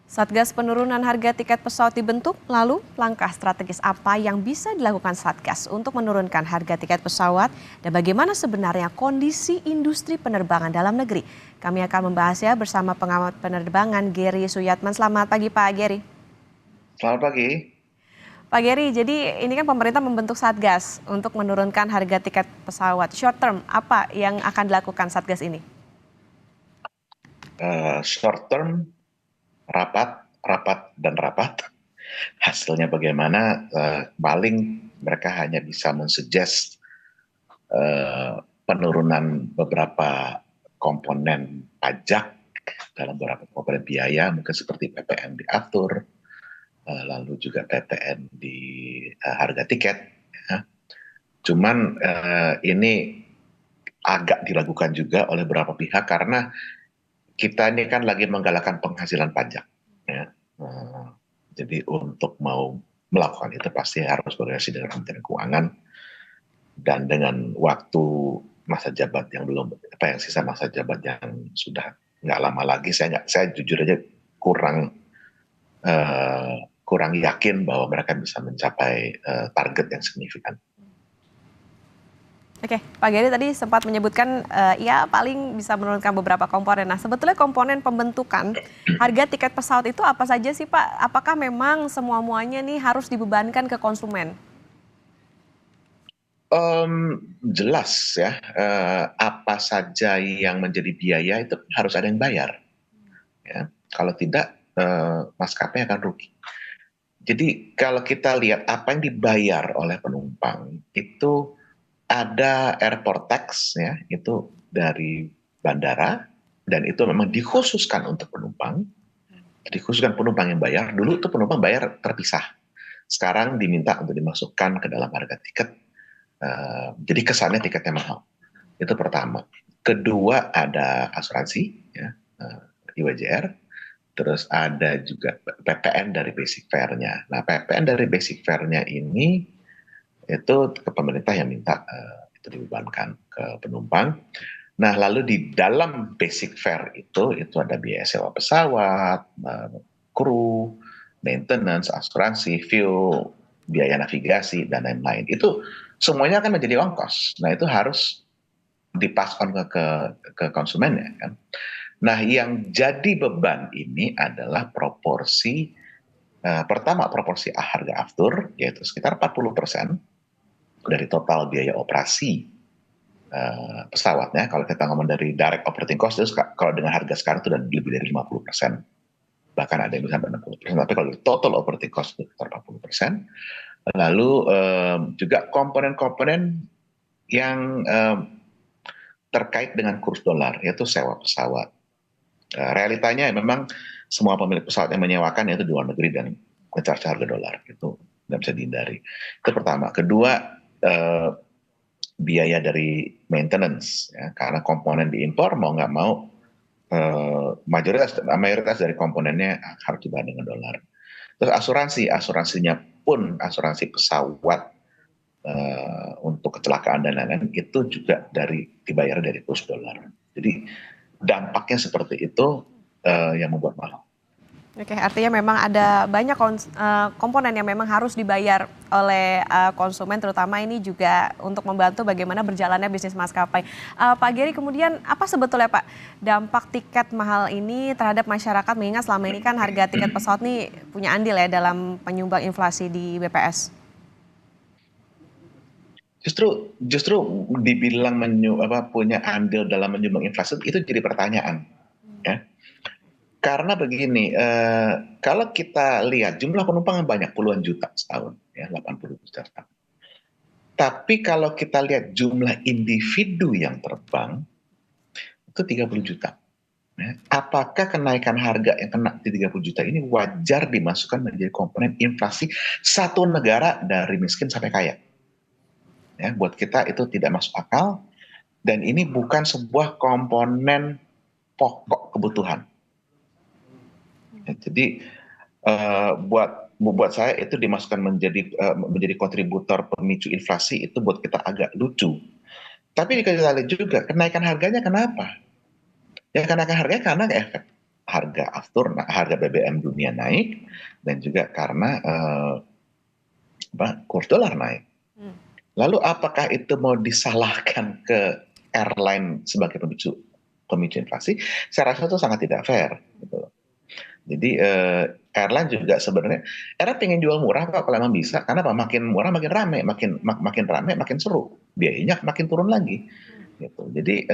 Satgas penurunan harga tiket pesawat dibentuk, lalu langkah strategis apa yang bisa dilakukan Satgas untuk menurunkan harga tiket pesawat dan bagaimana sebenarnya kondisi industri penerbangan dalam negeri? Kami akan membahasnya bersama pengamat penerbangan Gary Suyatman. Selamat pagi Pak Gary. Selamat pagi. Pak Gary, jadi ini kan pemerintah membentuk Satgas untuk menurunkan harga tiket pesawat. Short term, apa yang akan dilakukan Satgas ini? Short term, rapat, rapat, dan rapat. Hasilnya bagaimana? Paling mereka hanya bisa mensuggest penurunan beberapa komponen pajak dalam beberapa komponen biaya, mungkin seperti PPN diatur, lalu juga PPN di harga tiket. Ya. Cuman ini agak diragukan juga oleh beberapa pihak karena kita ini kan lagi menggalakkan penghasilan pajak, ya. Jadi untuk mau melakukan itu pasti harus berkoordinasi dengan Kementerian Keuangan dan dengan waktu masa jabat yang belum yang sisa masa jabat yang sudah nggak lama lagi, saya jujur aja kurang kurang yakin bahwa mereka bisa mencapai target yang signifikan. Oke, Pak Gary tadi sempat menyebutkan ya paling bisa menurunkan beberapa komponen. Nah, sebetulnya komponen pembentukan harga tiket pesawat itu apa saja sih Pak? Apakah memang semua-muanya nih harus dibebankan ke konsumen? Jelas ya, apa saja yang menjadi biaya itu harus ada yang bayar. Ya. Kalau tidak, maskapai akan rugi. Jadi kalau kita lihat apa yang dibayar oleh penumpang, itu ada airport tax, ya, itu dari bandara, dan itu memang dikhususkan untuk penumpang, dikhususkan penumpang yang bayar. Dulu itu penumpang bayar terpisah, sekarang diminta untuk dimasukkan ke dalam harga tiket. Jadi kesannya tiketnya mahal. Itu pertama. Kedua ada asuransi, ya, IWJR. Terus ada juga PPN dari basic fare-nya. Nah, PPN dari basic fare-nya ini itu ke pemerintah yang minta itu dibebankan ke penumpang. Nah, lalu di dalam basic fare itu ada biaya sewa pesawat, kru, maintenance, asuransi, fuel, biaya navigasi, dan lain-lain. Itu semuanya akan menjadi ongkos. Nah, itu harus dipass on ke konsumen, ya kan. Nah, yang jadi beban ini adalah proporsi pertama proporsi harga aftur, yaitu sekitar 40% dari total biaya operasi pesawatnya. Kalau kita ngomong dari direct operating cost, itu kalau dengan harga sekarang itu udah lebih dari 50%, bahkan ada yang bisa sampai 60%. Tapi kalau total operating cost itu sekitar 40%. Lalu juga komponen-komponen yang terkait dengan kurs dolar, yaitu sewa pesawat. Realitanya memang semua pemilik pesawat yang menyewakan yaitu di luar negeri dan nge-charge harga dolar, itu nggak bisa dihindari. Itu pertama. Kedua, biaya dari maintenance, ya, karena komponen diimpor mau nggak mau mayoritas dari komponennya harus dibayar dengan dolar. Terus asuransinya pun asuransi pesawat untuk kecelakaan dan lain-lain itu juga dibayar dari kurs dolar. Jadi dampaknya seperti itu yang membuat mahal. Oke, artinya memang ada banyak komponen yang memang harus dibayar oleh konsumen, terutama ini juga untuk membantu bagaimana berjalannya bisnis maskapai. Pak Gary, kemudian apa sebetulnya Pak dampak tiket mahal ini terhadap masyarakat, mengingat selama ini kan harga tiket pesawat ini punya andil ya dalam penyumbang inflasi di BPS? Justru dibilang punya andil dalam menyumbang inflasi itu jadi pertanyaan, ya. Karena begini, kalau kita lihat jumlah penumpang yang banyak puluhan juta setahun, ya 80 juta setahun. Tapi kalau kita lihat jumlah individu yang terbang itu 30 juta. Ya. Apakah kenaikan harga yang kena di 30 juta ini wajar dimasukkan menjadi komponen inflasi satu negara dari miskin sampai kaya? Ya, buat kita itu tidak masuk akal dan ini bukan sebuah komponen pokok kebutuhan. Ya, jadi buat saya itu dimasukkan menjadi kontributor pemicu inflasi itu buat kita agak lucu. Tapi kita lihat juga kenaikan harganya kenapa? Ya kenaikan harganya karena efek harga BBM dunia naik, dan juga karena kurs dolar naik. Lalu apakah itu mau disalahkan ke airline sebagai pemicu inflasi? Saya rasa itu sangat tidak fair. Gitu. Jadi airline juga sebenarnya, airline pengen jual murah Pak kalau memang bisa, karena apa? Makin murah makin rame, makin rame makin seru, biayanya makin turun lagi. Gitu. Jadi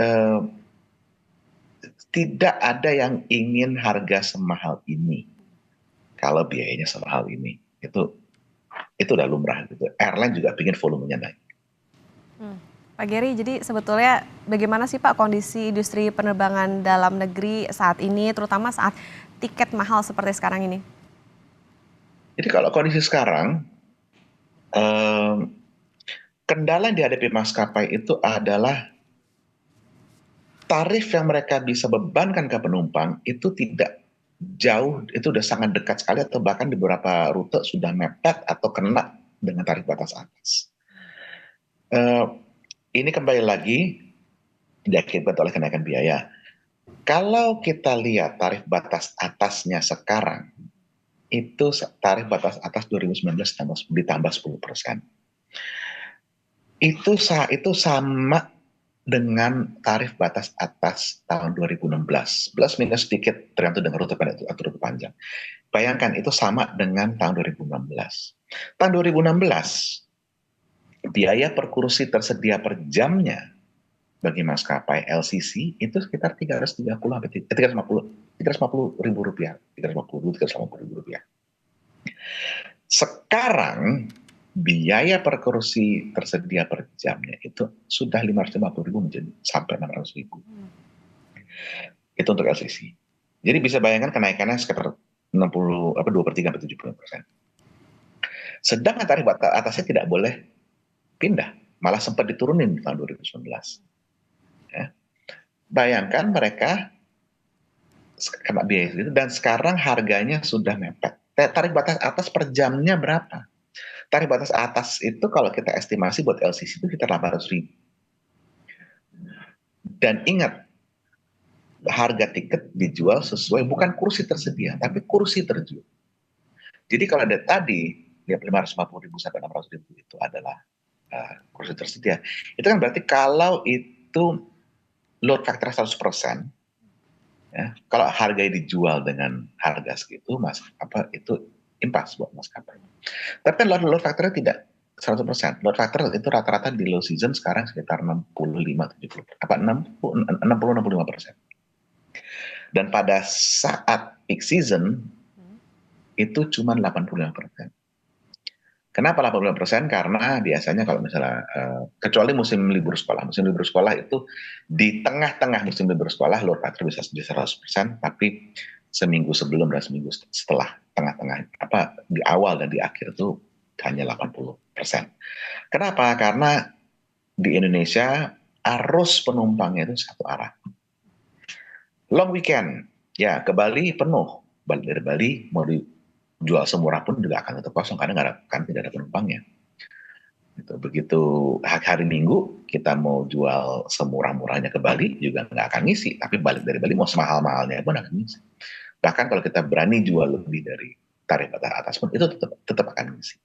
tidak ada yang ingin harga semahal ini kalau biayanya semahal ini. Itu udah lumrah gitu. Airline juga pengen volumenya naik. Pak Geri, jadi sebetulnya bagaimana sih Pak kondisi industri penerbangan dalam negeri saat ini, terutama saat tiket mahal seperti sekarang ini? Jadi kalau kondisi sekarang, kendala yang dihadapi maskapai itu adalah tarif yang mereka bisa bebankan ke penumpang itu tidak jauh, itu udah sangat dekat sekali, atau bahkan di beberapa rute sudah mepet atau kena dengan tarif batas atas. Ini kembali lagi diakibatkan oleh kenaikan biaya. Kalau kita lihat tarif batas atasnya sekarang, itu tarif batas atas 2019 ditambah 10%. Itu sama dengan tarif batas atas tahun 2016, plus minus sedikit tergantung dengan rute pendek atau rute panjang. Bayangkan itu sama dengan tahun 2016. Tahun 2016, biaya per kursi tersedia per jamnya bagi maskapai LCC itu sekitar 350 ribu rupiah, 350 ribu rupiah. Sekarang biaya per kursi tersedia per jamnya itu sudah 550 ribu menjadi sampai 600 ribu. Itu untuk LCC. Jadi bisa bayangkan kenaikannya sekitar 2/3 sampai 70%. Sedangkan tarif batas atasnya tidak boleh pindah, malah sempat diturunin di tahun 2019. Ya. Bayangkan mereka kena biaya itu, dan sekarang harganya sudah mepet. Tarif batas atas per jamnya berapa? Tarif batas atas itu kalau kita estimasi buat LCC itu sekitar 800 ribu. Dan ingat, harga tiket dijual sesuai bukan kursi tersedia, tapi kursi terjual. Jadi kalau ada tadi 550 ribu sampai 600 ribu itu adalah kursi tersedia, itu kan berarti kalau itu load factor 100%, ya, kalau harga dijual dengan harga segitu, itu impas buat maskapai. Tapi kan load factornya tidak 100%. Load factor itu rata-rata di low season sekarang sekitar 60-65%. Dan pada saat peak season itu cuma 85%. Kenapa 85%? Karena biasanya kalau misalnya, kecuali musim libur sekolah. Musim libur sekolah itu di tengah-tengah musim libur sekolah load factor bisa 100%, tapi seminggu sebelum dan seminggu setelah tengah-tengah, di awal dan di akhir itu hanya 80%. Kenapa? Karena di Indonesia arus penumpangnya itu satu arah. Long weekend, ya ke Bali penuh. Balik dari Bali mau dijual semurah pun juga akan tetap kosong karena tidak ada penumpangnya. Begitu hari Minggu kita mau jual semurah-murahnya ke Bali juga nggak akan ngisi, tapi balik dari Bali mau semahal-mahalnya pun akan ngisi. Bahkan kalau kita berani jual lebih dari tarif batas atas pun itu tetap akan ngisi.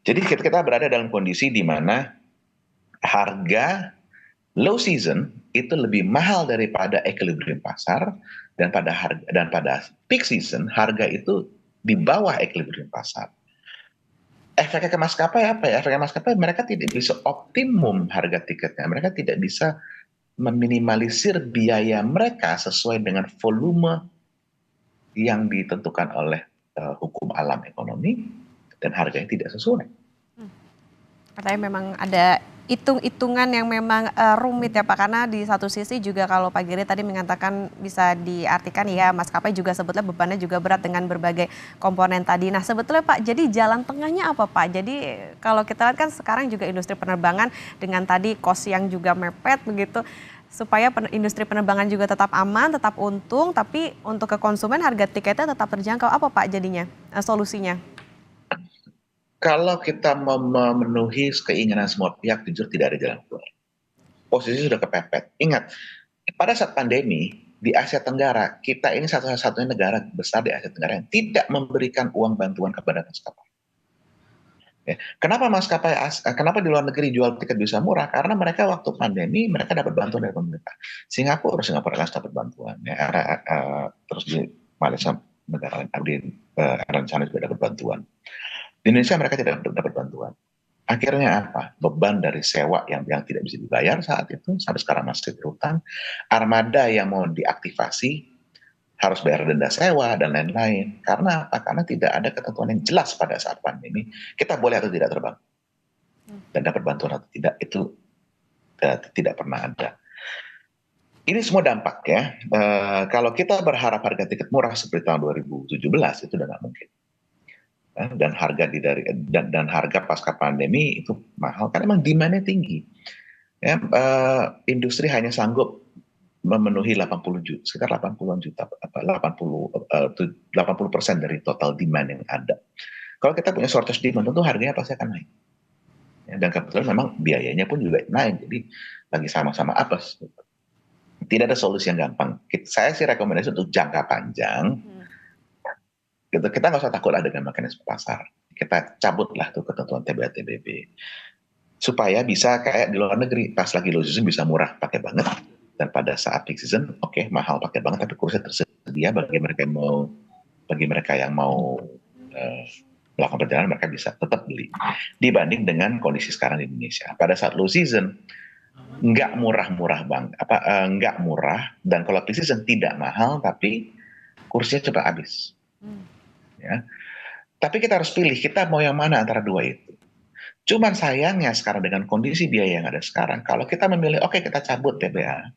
Jadi kita berada dalam kondisi di mana harga low season itu lebih mahal daripada equilibrium pasar, dan pada peak season harga itu di bawah equilibrium pasar. Efeknya ke maskapai apa ya? Efeknya maskapai, mereka tidak bisa optimum harga tiketnya, mereka tidak bisa meminimalisir biaya mereka sesuai dengan volume yang ditentukan oleh hukum alam ekonomi, dan harganya tidak sesuai. Katanya memang ada hitung-hitungan yang memang rumit ya Pak, karena di satu sisi juga kalau Pak Giri tadi mengatakan bisa diartikan ya maskapai juga sebetulnya bebannya juga berat dengan berbagai komponen tadi. Nah sebetulnya Pak, jadi jalan tengahnya apa Pak? Jadi kalau kita lihat kan sekarang juga industri penerbangan dengan tadi cost yang juga mepet begitu, supaya industri penerbangan juga tetap aman, tetap untung, tapi untuk ke konsumen harga tiketnya tetap terjangkau. Apa Pak jadinya solusinya? Kalau kita memenuhi keinginan semua pihak, jujur tidak ada jalan keluar. Posisi sudah kepepet. Ingat, pada saat pandemi, di Asia Tenggara, kita ini satu-satunya negara besar di Asia Tenggara yang tidak memberikan uang bantuan kepada maskapai. Ya. Kenapa di luar negeri jual tiket bisa murah? Karena mereka waktu pandemi mereka dapat bantuan dari pemerintah. Singapura Airlines dapat bantuan, ya. Terus di Malaysia negara lain di Airlines juga dapat bantuan. Di Indonesia mereka tidak dapat bantuan. Akhirnya apa? Beban dari sewa yang tidak bisa dibayar saat itu sampai sekarang masih berutang. Armada yang mau diaktifasi harus bayar denda sewa dan lain-lain. Karena apa? Karena tidak ada ketentuan yang jelas pada saat pandemi kita boleh atau tidak terbang dan dapat bantuan atau tidak, itu tidak pernah ada. Ini semua dampak ya. Kalau kita berharap harga tiket murah seperti tahun 2017 itu udah nggak mungkin. Dan harga pasca pandemi itu mahal karena memang demandnya tinggi. Ya, industri hanya sanggup memenuhi 80 juta, sekitar 80-an juta, 80% dari total demand yang ada. Kalau kita punya shortage demand, tentu harganya pasti akan naik. Ya, dan kebetulan memang biayanya pun juga naik, jadi lagi sama-sama apes. Tidak ada solusi yang gampang. Saya sih rekomendasi untuk jangka panjang, kita nggak usah takut lah dengan mekanisme pasar. Kita cabutlah tuh ketentuan TBA TBB supaya bisa kayak di luar negeri, pas lagi low season bisa murah pakai banget, dan pada saat peak season mahal pakai banget, tapi kursnya tersedia bagi mereka yang mau melakukan perjalanan, mereka bisa tetap beli. Dibanding dengan kondisi sekarang di Indonesia, pada saat low season nggak murah-murah nggak murah, dan kalau peak season tidak mahal tapi kursnya cepat habis. Ya. Tapi kita harus pilih, kita mau yang mana antara dua itu. Cuman sayangnya sekarang dengan kondisi biaya yang ada sekarang, kalau kita memilih kita cabut TBA,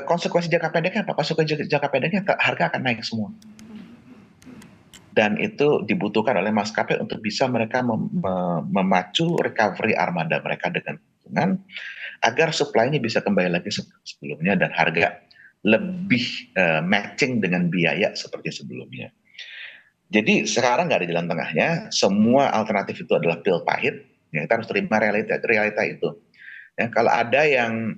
konsekuensi jangka pendeknya apa? Konsekuensi jangka pendeknya harga akan naik semua. Dan itu dibutuhkan oleh maskapai untuk bisa mereka memacu recovery armada mereka dengan agar supply-nya bisa kembali lagi seperti sebelumnya dan harga lebih matching dengan biaya seperti sebelumnya. Jadi sekarang nggak ada jalan tengahnya, semua alternatif itu adalah pil pahit. Ya, kita harus terima realita itu. Ya, kalau ada yang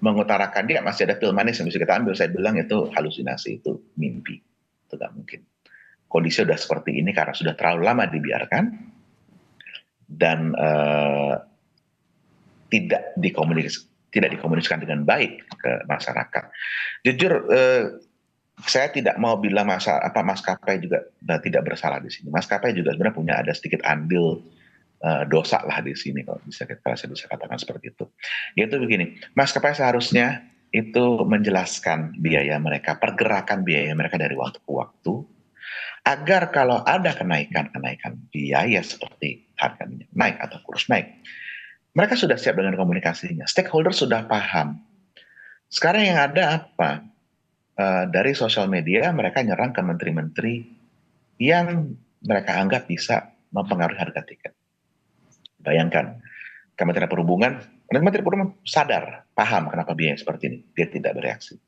mengutarakan dia masih ada pil manis yang bisa kita ambil, saya bilang itu halusinasi, itu mimpi, itu nggak mungkin. Kondisi sudah seperti ini karena sudah terlalu lama dibiarkan dan tidak dikomunikasikan dengan baik ke masyarakat. Jujur, saya tidak mau bilang maskapai juga tidak bersalah di sini. Maskapai juga sebenarnya punya ada sedikit andil dosa lah di sini, kalau saya bisa katakan seperti itu. Yaitu begini, maskapai seharusnya itu menjelaskan biaya mereka, pergerakan biaya mereka dari waktu ke waktu, agar kalau ada kenaikan biaya seperti harga minyak naik atau kurs naik, mereka sudah siap dengan komunikasinya. Stakeholder sudah paham. Sekarang yang ada apa? Dari sosial media mereka nyerang ke menteri-menteri yang mereka anggap bisa mempengaruhi harga tiket. Bayangkan, Kementerian Perhubungan sadar, paham kenapa biaya seperti ini. Dia tidak bereaksi.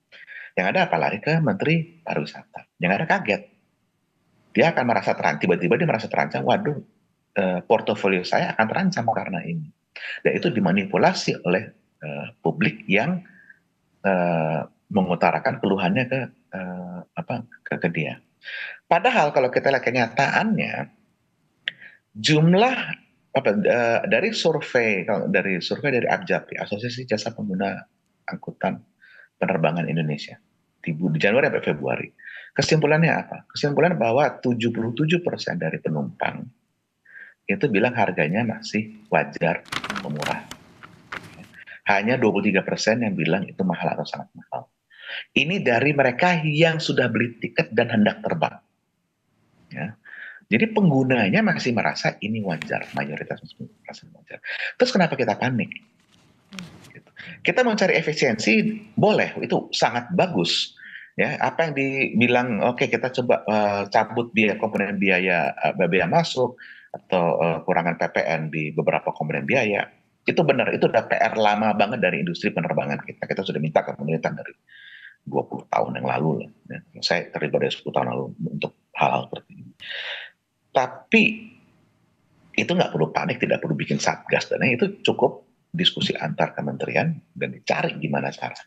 Yang ada apa? Lari ke Menteri Pariwisata. Yang ada kaget. Dia akan merasa tiba-tiba dia merasa terancam, waduh, portofolio saya akan terancam karena ini. Dan itu dimanipulasi oleh publik yang mengutarakan keluhannya ke dia. Padahal kalau kita lihat kenyataannya, jumlah dari survei dari APJAPI, Asosiasi Jasa Pengguna Angkutan Penerbangan Indonesia, di Januari sampai Februari, kesimpulannya apa? Kesimpulan bahwa 77% dari penumpang itu bilang harganya masih wajar, murah. Hanya 23% yang bilang itu mahal atau sangat mahal. Ini dari mereka yang sudah beli tiket dan hendak terbang. Ya. Jadi penggunanya masih merasa ini wajar, mayoritas masih merasa wajar. Terus kenapa kita panik? Gitu. Kita mau cari efisiensi, boleh, itu sangat bagus. Ya, apa yang dibilang, kita coba cabut komponen biaya masuk atau kurangan PPN di beberapa komponen biaya, itu benar, itu udah PR lama banget dari industri penerbangan kita. Kita sudah minta ke pemerintah dari 20 tahun yang lalu. Ya. Saya terlibat dari 10 tahun lalu untuk hal-hal seperti ini. Tapi itu nggak perlu panik, tidak perlu bikin satgas, dan itu cukup diskusi antar kementerian dan dicari gimana cara.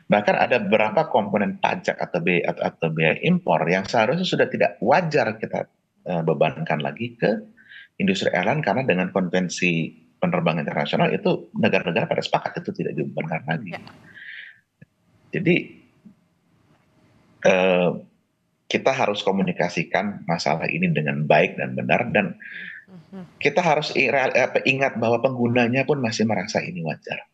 Bahkan ada beberapa komponen pajak atau biaya impor yang seharusnya sudah tidak wajar kita bebankan lagi ke industri airline, karena dengan konvensi penerbangan internasional itu negara-negara pada sepakat itu tidak dibebankan lagi. Ya. Jadi kita harus komunikasikan masalah ini dengan baik dan benar, dan kita harus ingat bahwa penggunanya pun masih merasa ini wajar.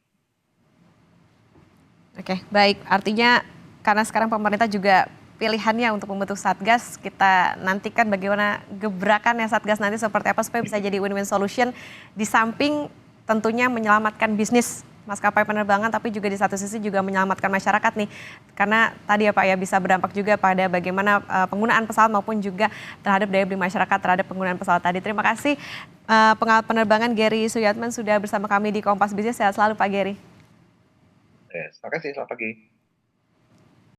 Oke, baik. Artinya karena sekarang pemerintah juga pilihannya untuk membentuk Satgas, kita nantikan bagaimana gebrakannya Satgas nanti seperti apa supaya bisa jadi win-win solution, di samping tentunya menyelamatkan bisnis maskapai penerbangan, tapi juga di satu sisi juga menyelamatkan masyarakat nih. Karena tadi ya Pak ya, bisa berdampak juga pada bagaimana penggunaan pesawat maupun juga terhadap daya beli masyarakat terhadap penggunaan pesawat tadi. Terima kasih pengawal penerbangan Gary Suyatman sudah bersama kami di Kompas Bisnis. Sehat selalu Pak Gary. Terima kasih, selamat pagi.